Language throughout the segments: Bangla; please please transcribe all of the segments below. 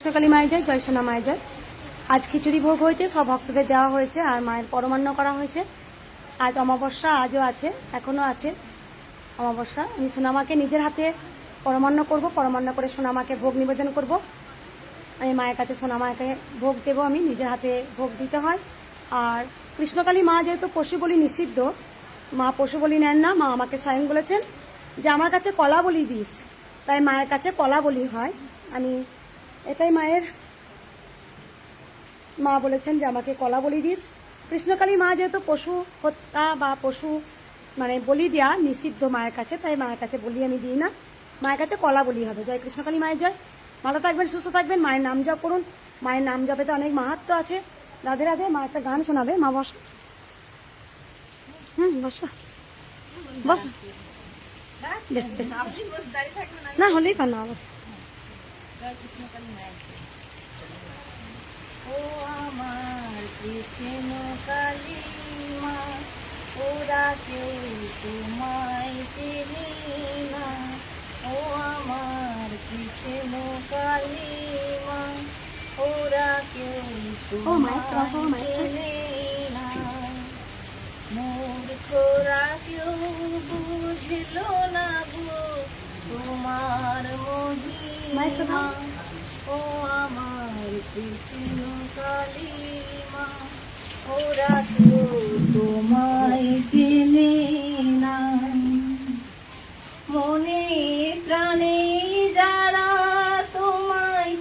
কৃষ্ণকালী মায়ের জয়, জয় সোনা মায়ের জয়। আজ খিচুড়ি ভোগ হয়েছে, সব ভক্তদের দেওয়া হয়েছে আর মায়ের পরমান্ন করা হয়েছে। আজ অমাবস্যা, আজও আছে, এখনও আছে অমাবস্যা। আমি সোনামাকে নিজের হাতে পরমান্ন করব, পরমান্ন করে সোনামাকে ভোগ নিবেদন করব। আমি মায়ের কাছে সোনামাকে ভোগ দেব, আমি নিজের হাতে ভোগ দিতে হয়। আর কৃষ্ণকালী মা যেহেতু পশু বলি নিষিদ্ধ, মা পশু বলি নেন না। মা আমাকে স্বয়ং বলেছেন যে আমার কাছে কলা বলি দিস, তাই মায়ের কাছে কলা বলি হয়। আমি এটাই মায়ের মা বলেছেন যে আমাকে কলা বলি দিস। কৃষ্ণকালী মা যেহেতু পশু হত্যা বা পশু বলি দেওয়া নিষিদ্ধ মায়ের কাছে, তাই মায়ের কাছে বলি আমি দিই না, মায়ের কাছে কলা বলি হবে। জয় কৃষ্ণকালী মায়ের জয়। ভালো থাকবেন, সুস্থ থাকবেন, মায়ের নাম জপ করুন। মায়ের নাম জপে তো অনেক মাহাত্ম্য আছে। রাধে রাধে। মা একটা গান শোনাবে। মা বস, বসো বস, বেশ বেশ, না হলেই পান না বস। ও আমার কৃষ্ণ কালী মা, ওরা কেউ তোমায় চেনে না। ও আমার কৃষ্ণ কালী মা, ওরা কেউ তোমায় চেনে না। মূর্খরা কেউ বুঝলো না গো তোমার মহিমা। ও আমার কৃষ্ণ কালী মা, ওরা কেউ তোমায় চেনে না। মনে প্রাণে যারা তোমায়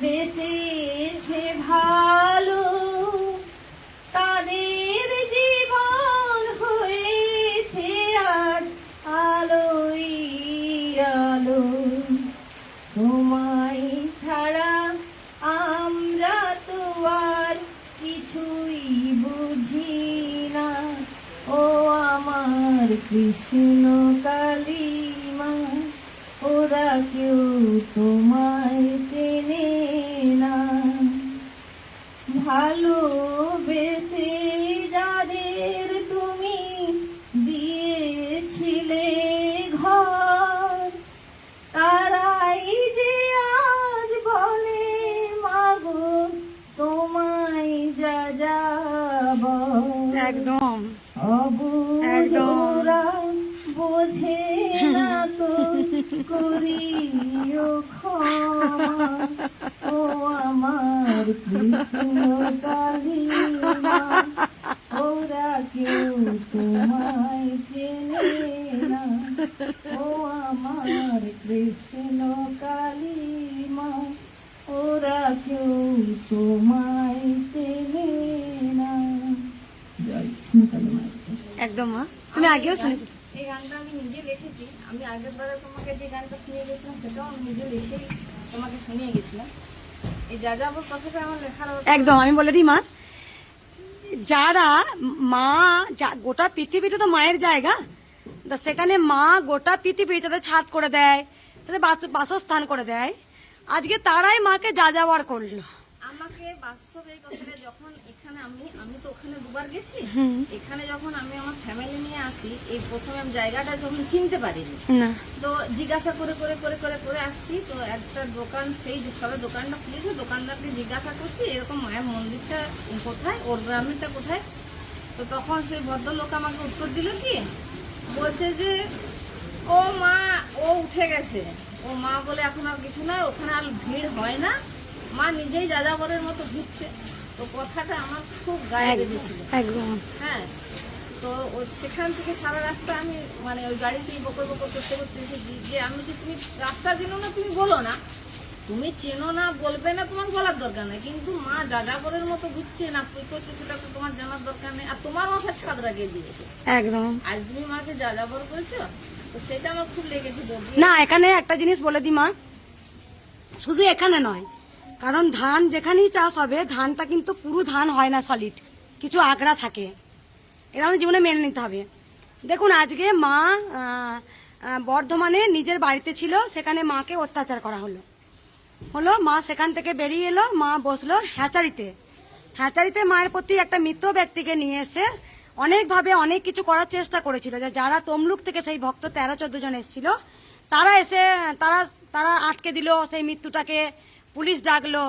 বেসেছে ভালো, তাদের জীবন হয়েছে আজ আলোই আলো। তোমায় ছাড়া আমরা তো আর কিছুই বুঝি না। ও আমার কৃষ্ণ কালী মা, ওরা কেউ তোমায় চেনে না। ভালোবেসে যাদের তুমি দিয়েছিলে ঘর, তারাই যে আজ বলে মাগো তোমায় যা যাব। একদম অবুঝরা বোঝে না তো করিও ক্ষমা। ও আমার কৃষ্ণ কালী মা, ওরা কেউ তোমায় চেনে না। ও আমার কৃষ্ণ কালী মা, ওরা কেউ তোমায় চেনে না। জয় কৃষ্ণ কালী মা। একদম মা, তুমি আগেও শুনেছো এই গানটা আমি নিজে লিখেছি। আমি আগের বারে তোমাকে যে গানটা শুনিয়ে গেছিলাম সেটাও আমি নিজে লিখেই তোমাকে শুনিয়ে গেছিলাম। এই যাযাবর কথাটা আমার লেখার একদম। আমি বলে দিই মা, যারা মা গোটা পৃথিবীটা তো মায়ের জায়গা, তা সেখানে মা গোটা পৃথিবী তাদের ছাদ করে দেয়, তাদের বাসস্থান করে দেয়। আজকে তারাই মাকে যাযাবর করলো। আমাকে বাস্তবে এই কথাটা যখন এখানে আমি তো ওখানে দুবার গেছি। এখানে যখন আমি আমার ফ্যামিলি নিয়ে আসি, এই প্রথমে আমি জায়গাটা যখন চিনতে পারিনি, তো জিজ্ঞাসা করে করে করে করে করে আসছি। তো একটা দোকান, সেই সবে দোকানটা খুলেছে, দোকানদারকে জিজ্ঞাসা করছি এরকম মায়ের মন্দিরটা কোথায়, ওর গ্রামেরটা কোথায়। তো তখন সেই ভদ্রলোক আমাকে উত্তর দিল কি, বলছে যে ও মা, ও উঠে গেছে, ও মা বলে এখন আর কিছু নয়, ওখানে আর ভিড় হয় না, মা নিজেই যাযাবরের মতো ঘুরছে। তো কথাটা আমার খুব গায়ে বেঁধেছিল। হ্যাঁ, তো সেখান থেকে সারা রাস্তা আমি ওই গাড়িতেই বকর বকর করতে করতে এসেছি যে আমি যে তুমি রাস্তা চেনো না, তুমি বলো না, তুমি চেনো না বলবে না, তোমার বলার দরকার নেই, কিন্তু মা যাযাবরের মতো ঘুরছে না কি করছে সেটা তো তোমার জানার দরকার নেই। আর তোমার মাথায় ছাদ লাগিয়ে দিয়েছে একদম। আজ তুমি মাকে যাযাবর করছো, তো সেটা আমার খুব লেগেছিল। না, এখানে একটা জিনিস বলে দি মা, শুধু এখানে নয়, কারণ ধান যেখানেই চাষ হবে, ধানটা কিন্তু পুরো ধান হয় না সলিড, কিছু আগড়া থাকে। এটা আমাদের জীবনে মেনে নিতে হবে। দেখুন, আজকে মা বর্ধমানে নিজের বাড়িতে ছিল, সেখানে মাকে অত্যাচার করা হলো। মা সেখান থেকে বেরিয়ে এলো, মা বসলো হ্যাচারিতে। হ্যাচারিতে মায়ের প্রতি একটা মৃত ব্যক্তিকে নিয়ে এসে অনেকভাবে অনেক কিছু করার চেষ্টা করেছিল। যে যারা তমলুক থেকে সেই ভক্ত 13-14 জন এসেছিল, তারা এসে তারা আটকে দিল সেই মৃত্যুটাকে, পুলিশ ডাকলো